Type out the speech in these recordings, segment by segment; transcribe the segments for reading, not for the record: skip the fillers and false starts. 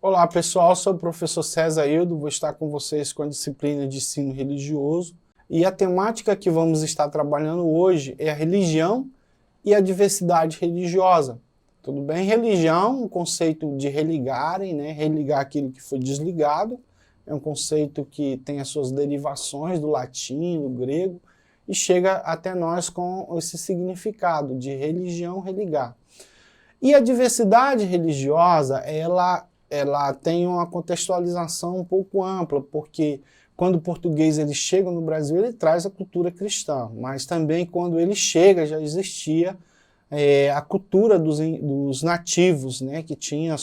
Olá pessoal, sou o professor César Hildo, vou estar com vocês com a disciplina de ensino religioso e a temática que vamos estar trabalhando hoje é a religião e a diversidade religiosa. Tudo bem? Religião, um conceito de religarem, né? Religar aquilo que foi desligado, é um conceito que tem as suas derivações do latim, do grego e chega até nós com esse significado de religião, religar. E a diversidade religiosa, ela tem uma contextualização um pouco ampla, porque quando o português ele chega no Brasil, ele traz a cultura cristã, mas também quando ele chega já existia a cultura dos nativos, né, que tinha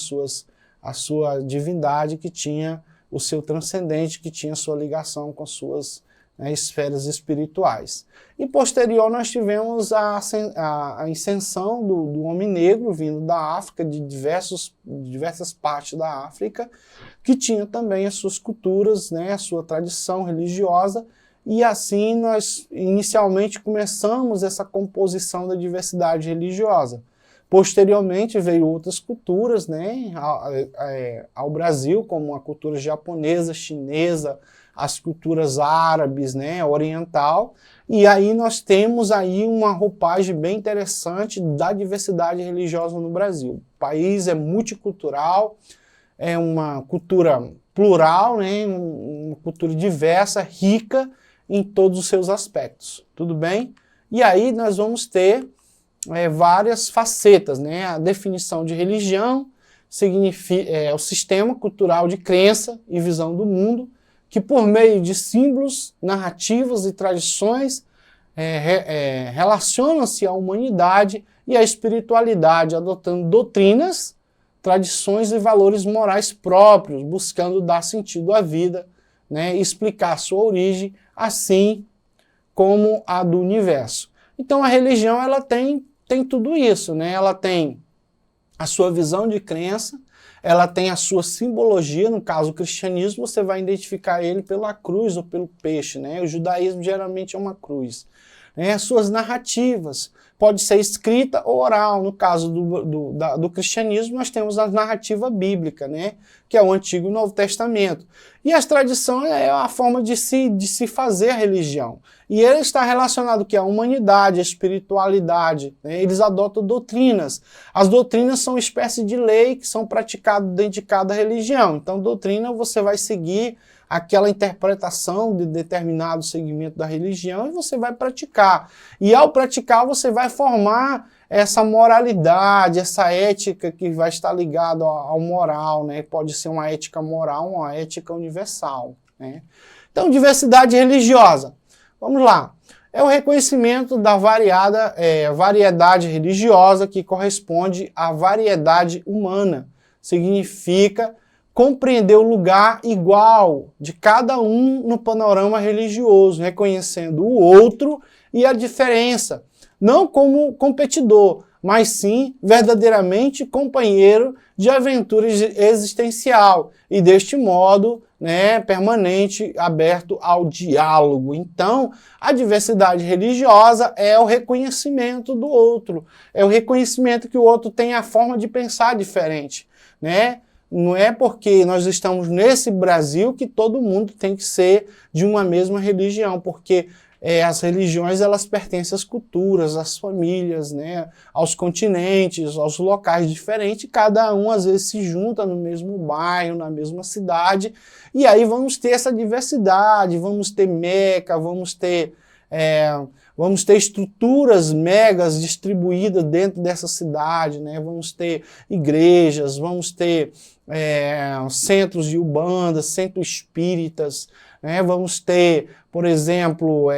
a sua divindade, que tinha o seu transcendente, que tinha a sua ligação com as suas esferas espirituais. E posterior nós tivemos a ascensão do homem negro vindo da África, de diversas partes da África, que tinha também as suas culturas, né, a sua tradição religiosa, e assim nós inicialmente começamos essa composição da diversidade religiosa. Posteriormente veio outras culturas, né, ao Brasil, como a cultura japonesa, chinesa, as culturas árabes, né, oriental, e aí nós temos aí uma roupagem bem interessante da diversidade religiosa no Brasil. O país é multicultural, é uma cultura plural, né, uma cultura diversa, rica em todos os seus aspectos, tudo bem? E aí nós vamos ter várias facetas, né? A definição de religião significa o sistema cultural de crença e visão do mundo, que por meio de símbolos, narrativas e tradições relacionam-se à humanidade e à espiritualidade, adotando doutrinas, tradições e valores morais próprios, buscando dar sentido à vida, né, e explicar a sua origem, assim como a do universo. Então a religião ela tem tudo isso, né? Ela tem a sua visão de crença, ela tem a sua simbologia, no caso o cristianismo, você vai identificar ele pela cruz ou pelo peixe, né? O judaísmo geralmente é uma cruz. As suas narrativas, pode ser escrita ou oral, no caso do cristianismo nós temos a narrativa bíblica, né? Que é o Antigo e o Novo Testamento. E as tradições é a forma de se fazer a religião. E ele está relacionado à humanidade, à espiritualidade, né? Eles adotam doutrinas. As doutrinas são espécie de lei que são praticadas dentro de cada religião. Então doutrina você vai seguir aquela interpretação de determinado segmento da religião e você vai praticar. E ao praticar você vai formar essa moralidade, essa ética que vai estar ligada ao moral, né? Pode ser uma ética moral, uma ética universal, né? Então, diversidade religiosa. Vamos lá. É o reconhecimento da variedade religiosa que corresponde à variedade humana. Significa compreender o lugar igual de cada um no panorama religioso, reconhecendo o outro e a diferença, não como competidor, mas sim verdadeiramente companheiro de aventura existencial e deste modo, né, permanente, aberto ao diálogo. Então, a diversidade religiosa é o reconhecimento do outro, é o reconhecimento que o outro tem a forma de pensar diferente, né? Não é porque nós estamos nesse Brasil que todo mundo tem que ser de uma mesma religião, porque as religiões elas pertencem às culturas, às famílias, né, aos continentes, aos locais diferentes, cada um às vezes se junta no mesmo bairro, na mesma cidade, e aí vamos ter essa diversidade, vamos ter Meca, vamos ter estruturas megas distribuídas dentro dessa cidade, né? Vamos ter igrejas, vamos ter centros de umbanda, centros espíritas, né? Vamos ter, por exemplo,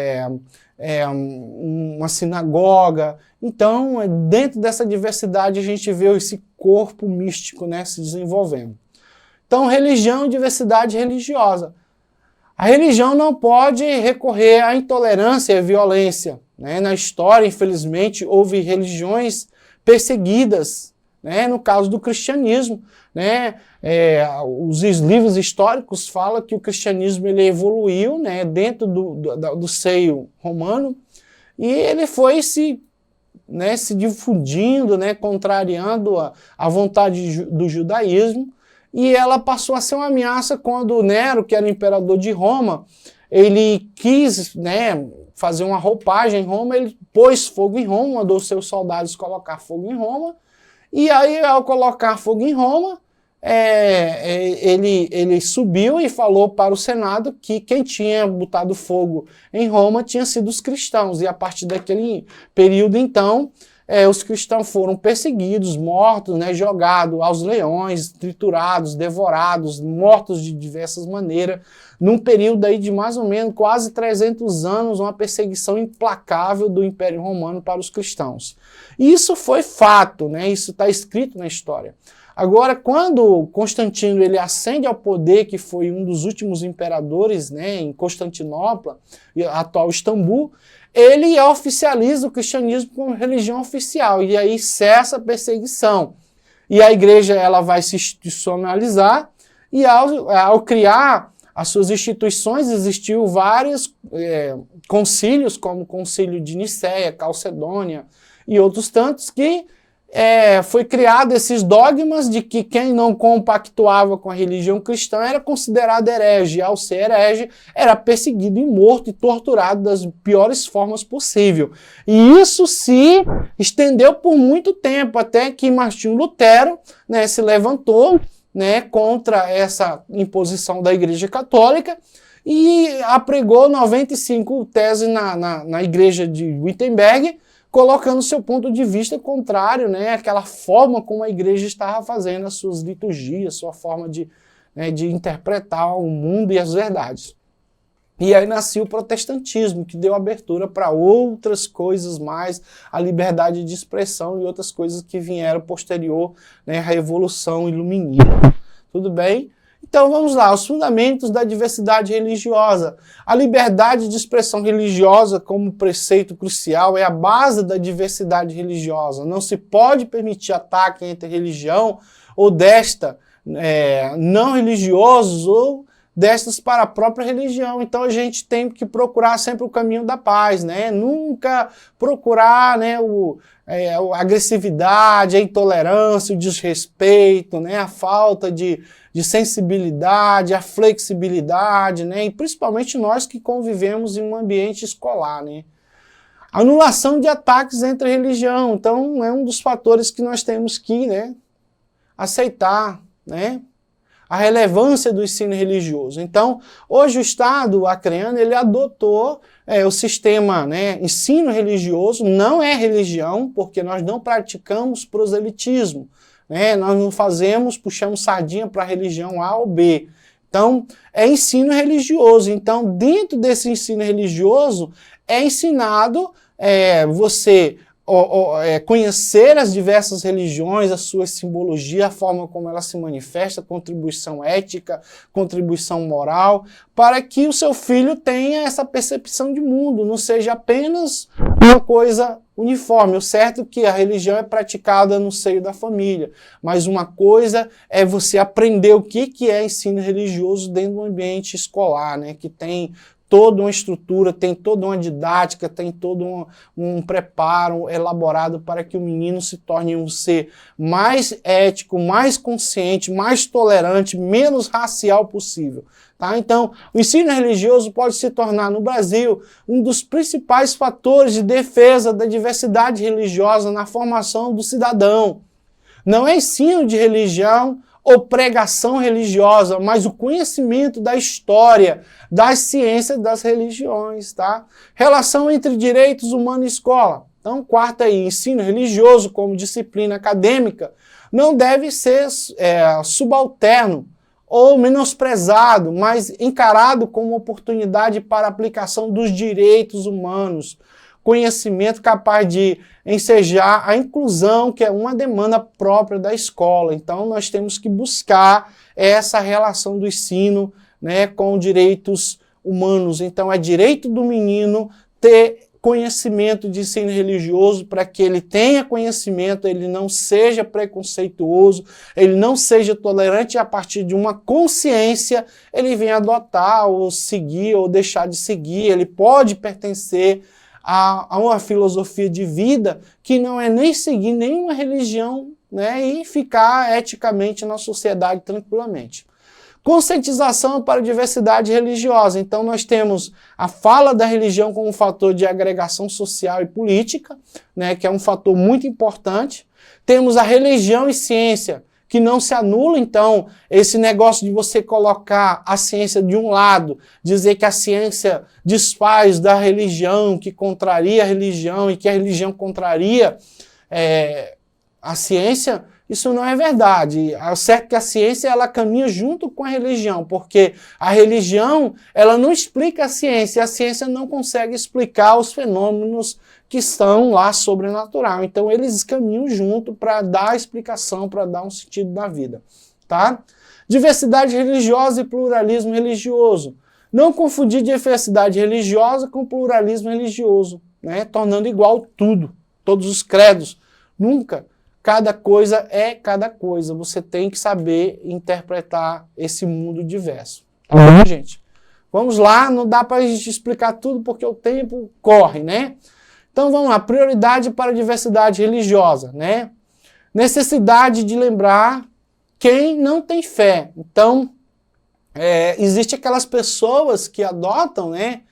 uma sinagoga. Então, dentro dessa diversidade a gente vê esse corpo místico, né, se desenvolvendo. Então, religião e diversidade religiosa. A religião não pode recorrer à intolerância e à violência, né? Na história, infelizmente, houve religiões perseguidas, né? No caso do cristianismo, né? Os livros históricos falam que o cristianismo ele evoluiu, né, dentro do seio romano e ele foi se difundindo, né, contrariando a vontade do judaísmo. e ela passou a ser uma ameaça quando Nero, que era o imperador de Roma, ele quis, né, fazer uma roupagem em Roma, ele pôs fogo em Roma, mandou seus soldados colocar fogo em Roma, e aí ao colocar fogo em Roma, ele subiu e falou para o Senado que quem tinha botado fogo em Roma tinha sido os cristãos, e a partir daquele período então, os cristãos foram perseguidos, mortos, né, jogados aos leões, triturados, devorados, mortos de diversas maneiras, num período aí de mais ou menos quase 300 anos, uma perseguição implacável do Império Romano para os cristãos. E isso foi fato, né, isso está escrito na história. Agora, quando Constantino ele ascende ao poder, que foi um dos últimos imperadores, né, em Constantinopla, atual Istambul, ele oficializa o cristianismo como religião oficial, e aí cessa a perseguição. E a igreja ela vai se institucionalizar, e ao criar as suas instituições, existiu vários concílios, como o Concílio de Nicéia, Calcedônia e outros tantos, que foi criado esses dogmas de que quem não compactuava com a religião cristã era considerado herege, e ao ser herege era perseguido e morto e torturado das piores formas possíveis. E isso se estendeu por muito tempo, até que Martinho Lutero, né, se levantou, né, contra essa imposição da Igreja Católica e apregou 95 teses na Igreja de Wittenberg, colocando seu ponto de vista contrário, né, àquela forma como a igreja estava fazendo as suas liturgias, sua forma de interpretar o mundo e as verdades. E aí nasceu o protestantismo, que deu abertura para outras coisas mais, a liberdade de expressão e outras coisas que vieram posterior, né, à Revolução Iluminista. Tudo bem? Então vamos lá, os fundamentos da diversidade religiosa. A liberdade de expressão religiosa como preceito crucial é a base da diversidade religiosa. Não se pode permitir ataque entre religião ou não religiosos ou destas para a própria religião. Então a gente tem que procurar sempre o caminho da paz, né? Nunca procurar, né, a agressividade, a intolerância, o desrespeito, né, a falta de sensibilidade, a flexibilidade, né, e principalmente nós que convivemos em um ambiente escolar, né. Anulação de ataques entre religião, então é um dos fatores que nós temos que, né, aceitar, né, a relevância do ensino religioso. Então, hoje o Estado acreano, ele adotou o sistema, né, ensino religioso, não é religião, porque nós não praticamos proselitismo, né, nós não puxamos sardinha para a religião A ou B. Então, é ensino religioso. Então, dentro desse ensino religioso, é ensinado você conhecer as diversas religiões, a sua simbologia, a forma como ela se manifesta, contribuição ética, contribuição moral, para que o seu filho tenha essa percepção de mundo, não seja apenas uma coisa uniforme. O certo é que a religião é praticada no seio da família, mas uma coisa é você aprender o que é ensino religioso dentro do ambiente escolar, né, que tem toda uma estrutura, tem toda uma didática, tem todo um preparo elaborado para que o menino se torne um ser mais ético, mais consciente, mais tolerante, menos racial possível. Tá? Então, o ensino religioso pode se tornar, no Brasil, um dos principais fatores de defesa da diversidade religiosa na formação do cidadão. Não é ensino de religião ou pregação religiosa, mas o conhecimento da história, das ciências das religiões, tá? Relação entre direitos humanos e escola. Então, quarta aí, ensino religioso como disciplina acadêmica não deve ser subalterno ou menosprezado, mas encarado como oportunidade para aplicação dos direitos humanos. Conhecimento capaz de ensejar a inclusão, que é uma demanda própria da escola. Então, nós temos que buscar essa relação do ensino, né, com direitos humanos. Então, é direito do menino ter conhecimento de ensino religioso para que ele tenha conhecimento, ele não seja preconceituoso, ele não seja tolerante, e a partir de uma consciência ele venha adotar ou seguir ou deixar de seguir. Ele pode pertencer a uma filosofia de vida que não é nem seguir nenhuma religião né, e ficar eticamente na sociedade tranquilamente. Conscientização para a diversidade religiosa. Então nós temos a fala da religião como um fator de agregação social e política, né, que é um fator muito importante. Temos a religião e ciência, que não se anula, então, esse negócio de você colocar a ciência de um lado, dizer que a ciência desfaz da religião, que contraria a religião e que a religião contraria a ciência, isso não é verdade. É certo que a ciência ela caminha junto com a religião, porque a religião ela não explica a ciência não consegue explicar os fenômenos que estão lá sobrenatural. Então eles caminham junto para dar explicação, para dar um sentido na vida. Tá? Diversidade religiosa e pluralismo religioso. Não confundir diversidade religiosa com pluralismo religioso, né? Tornando igual tudo, todos os credos. Nunca. Cada coisa é cada coisa. Você tem que saber interpretar esse mundo diverso. Tá bom, gente? Vamos lá, não dá para a gente explicar tudo porque o tempo corre, né? Então vamos lá, prioridade para a diversidade religiosa, né? Necessidade de lembrar quem não tem fé. Então, existe aquelas pessoas que adotam, né,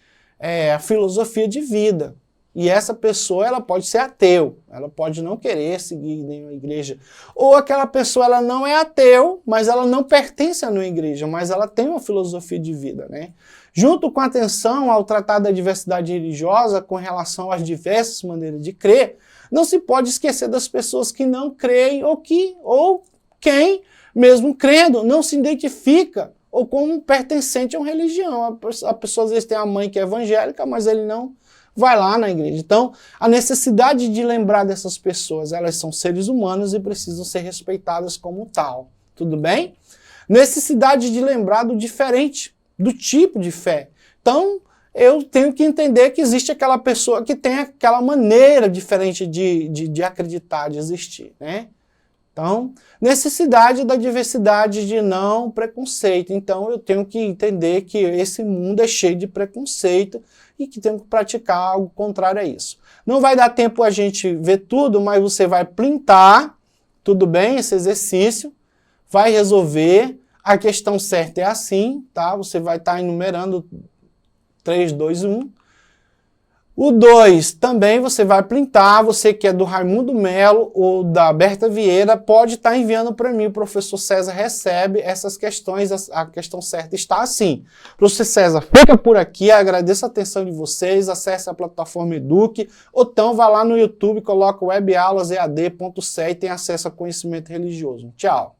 a filosofia de vida. E essa pessoa ela pode ser ateu, ela pode não querer seguir nenhuma igreja. Ou aquela pessoa ela não é ateu, mas ela não pertence a nenhuma igreja, mas ela tem uma filosofia de vida, né? Junto com a atenção ao tratar da diversidade religiosa com relação às diversas maneiras de crer, não se pode esquecer das pessoas que não creem ou quem, mesmo crendo, não se identifica ou como pertencente a uma religião. A pessoa às vezes tem a mãe que é evangélica, mas ele não vai lá na igreja. Então, a necessidade de lembrar dessas pessoas, elas são seres humanos e precisam ser respeitadas como tal. Tudo bem? Necessidade de lembrar do diferente, do tipo de fé. Então, eu tenho que entender que existe aquela pessoa que tem aquela maneira diferente de acreditar, de existir, né? Então, necessidade da diversidade de não preconceito. Então, eu tenho que entender que esse mundo é cheio de preconceito e que tenho que praticar algo contrário a isso. Não vai dar tempo a gente ver tudo, mas você vai printar, tudo bem, esse exercício, vai resolver. A questão certa é assim, tá? Você vai estar enumerando 3, 2, 1. O 2 também você vai printar, você que é do Raimundo Melo ou da Berta Vieira, pode estar enviando para mim, o professor César recebe essas questões, a questão certa está assim. Professor César, fica por aqui, agradeço a atenção de vocês, acesse a plataforma Eduque, ou então vá lá no YouTube, coloca webaulas.ead.ce e tem acesso a conhecimento religioso. Tchau!